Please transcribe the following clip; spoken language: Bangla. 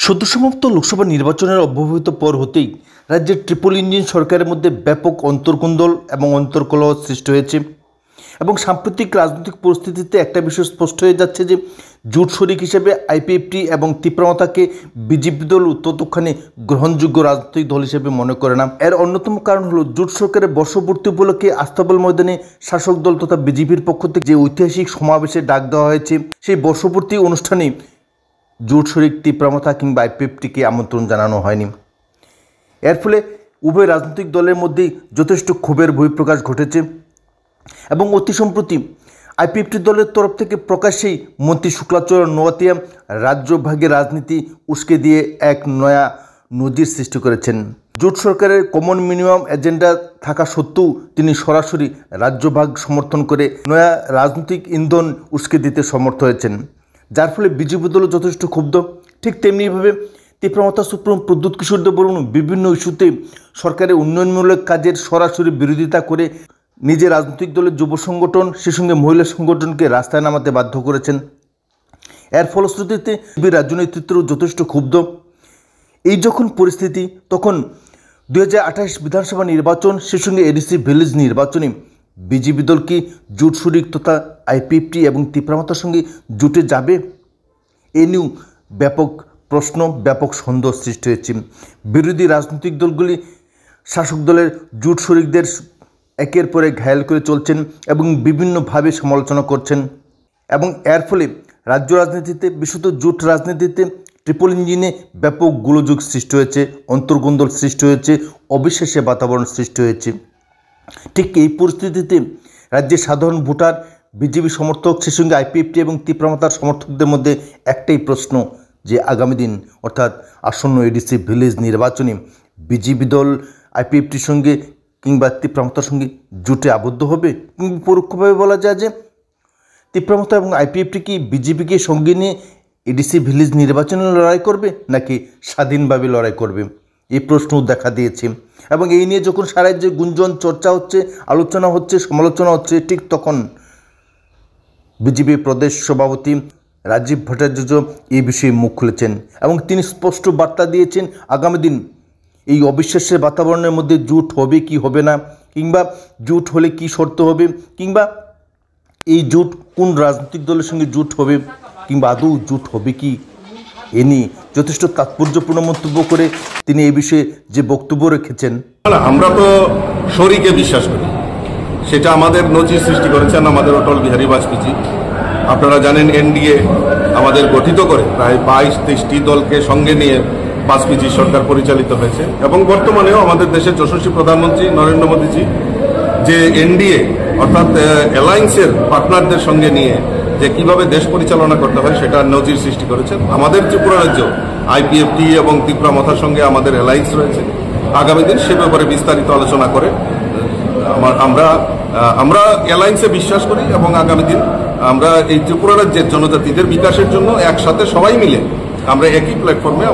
সদ্যসমাপ্ত লোকসভা নির্বাচনের অব্যবহিত পর হতেই রাজ্যের ট্রিপল ইঞ্জিন সরকারের মধ্যে ব্যাপক অন্তর্কোন্দল এবং অন্তর্কলহ সৃষ্টি হয়েছে এবং সাম্প্রতিক রাজনৈতিক পরিস্থিতিতে একটা বিষয় স্পষ্ট হয়ে যাচ্ছে যে জোট শরিক হিসেবে আইপিএফটি এবং তীব্রমতাকে বিজেপি দল ততখানি গ্রহণযোগ্য রাজনৈতিক দল হিসেবে মনে করে না। এর অন্যতম কারণ হলো জোট সরকারের বর্ষপূর্তি উপলক্ষে আস্তাবল ময়দানে শাসক দল তথা বিজেপির পক্ষ থেকে যে ঐতিহাসিক সমাবেশে ডাক দেওয়া হয়েছে, সেই বর্ষপূর্তি অনুষ্ঠানে জোট শরিক তীব্রমতা কিংবা আইপিএফটিকে আমন্ত্রণ জানানো হয়নি। এর ফলে উভয় রাজনৈতিক দলের মধ্যেই যথেষ্ট ক্ষোভের বহিঃপ্রকাশ ঘটেছে এবং অতি সম্প্রতি আইপিএফটি দলের তরফ থেকে প্রকাশ্যেই মন্ত্রী শুক্লাচরণ নোয়াতিয়া রাজ্যভাগের রাজনীতি উস্কে দিয়ে এক নয়া নজির সৃষ্টি করেছেন। জোট সরকারের কমন মিনিমাম এজেন্ডা থাকা সত্ত্বেও তিনি সরাসরি রাজ্যভাগ সমর্থন করে নয়া রাজনৈতিক ইন্ধন উস্কে দিতে সমর্থ হয়েছেন, যার ফলে বিজেপি দলও যথেষ্ট ক্ষুব্ধ। ঠিক তেমনিভাবে তীব্রমতা সুপ্রিম প্রদ্যুৎ কিশোর দেব বর্মন বিভিন্ন ইস্যুতে সরকারের উন্নয়নমূলক কাজের সরাসরি বিরোধিতা করে নিজের রাজনৈতিক দলের যুব সংগঠন, সে সঙ্গে মহিলা সংগঠনকে রাস্তায় নামাতে বাধ্য করেছেন। এর ফলশ্রুতিতে রাজ্য নেতৃত্বও যথেষ্ট ক্ষুব্ধ। এই যখন পরিস্থিতি, তখন 2028 বিধানসভা নির্বাচন, সে সঙ্গে এডিসি ভিলেজ নির্বাচনে বিজেপি দল কি জোট শরিক তথা আইপিএফটি এবং তীব্রমতার সঙ্গে জোটে যাবে? এ নিয়েও ব্যাপক প্রশ্ন, ব্যাপক সন্দেহ সৃষ্টি হয়েছে। বিরোধী রাজনৈতিক দলগুলি শাসক দলের জোট শরিকদের একের পর এক ঘায়েল করে চলছেন এবং বিভিন্নভাবে সমালোচনা করছেন এবং এর ফলে রাজ্য রাজনীতিতে, বিশেষত জোট রাজনীতিতে ট্রিপল ইঞ্জিনে ব্যাপক গোলযোগ সৃষ্টি হয়েছে, অন্তর্কোন্দল সৃষ্টি হয়েছে, অবিশ্বাসের বাতাবরণ সৃষ্টি হয়েছে। ঠিক এই পরিস্থিতিতে রাজ্যের সাধারণ ভোটার, বিজেপি সমর্থক, সে সঙ্গে আইপিএফটি এবং তীব্রমতার সমর্থকদের মধ্যে একটাই প্রশ্ন যে আগামী দিন অর্থাৎ আসন্ন এডিসি ভিলেজ নির্বাচনে বিজেপি দল আইপিএফটির সঙ্গে কিংবা তীব্রমতার সঙ্গে জোটে আবদ্ধ হবে, কিংবা পরোক্ষভাবে বলা যায় যে তীব্রমতা এবং আইপিএফটি কি বিজেপিকে সঙ্গে নিয়ে এডিসি ভিলেজ নির্বাচনে লড়াই করবে নাকি স্বাধীনভাবে লড়াই করবে, এই প্রশ্নও দেখা দিয়েছে। এবং এই নিয়ে যখন সারা রাজ্যে গুঞ্জন, চর্চা হচ্ছে, আলোচনা হচ্ছে, সমালোচনা হচ্ছে, ঠিক তখন বিজেপি প্রদেশ সভাপতি রাজীব ভট্টাচার্য এই বিষয়ে মুখ খুলেছেন এবং তিনি স্পষ্ট বার্তা দিয়েছেন আগামী দিন এই অবিশ্বাসের বাতাবরণের মধ্যে জোট হবে কি হবে না, কিংবা জোট হলে কি শর্ত হবে, কিংবা এই জোট কোন রাজনৈতিক দলের সঙ্গে জোট হবে, কিংবা আদৌ জোট হবে কি, এ নিয়ে যথেষ্ট তাৎপর্যপূর্ণ মন্তব্য করে তিনি এই বিষয়ে যে বক্তব্য রেখেছেন। আমরা তো শরিকে বিশ্বাস করি, সেটা আমাদের নজির সৃষ্টি করেছেন আমাদের অটল বিহারী বাজপেয়ী। আপনারা জানেন এনডিএ আমাদের গঠিত করে প্রায় 22-23টি দলকে সঙ্গে নিয়ে বাজপেয়ী সরকার পরিচালিত হয়েছে এবং বর্তমানেও আমাদের দেশের যশস্বী প্রধানমন্ত্রী নরেন্দ্র মোদীজি যে এনডিএ অর্থাৎ অ্যালায়েন্সের পার্টনারদের সঙ্গে নিয়ে যে কিভাবে দেশ পরিচালনা করতে হয় সেটা নজির সৃষ্টি করেছেন। আমাদের ত্রিপুরা রাজ্য আইপিএফটি এবং তীব্রমতার সঙ্গে আমাদের অ্যালায়েন্স রয়েছে। আগামী দিন সে ব্যাপারে বিস্তারিত আলোচনা করে আমরা অ্যালায়েন্সে বিশ্বাস করি এবং আগামী দিন আমরা এই ত্রিপুরা রাজ্যের জনজাতিদের বিকাশের জন্য একসাথে সবাই মিলে আমরা একই প্ল্যাটফর্মে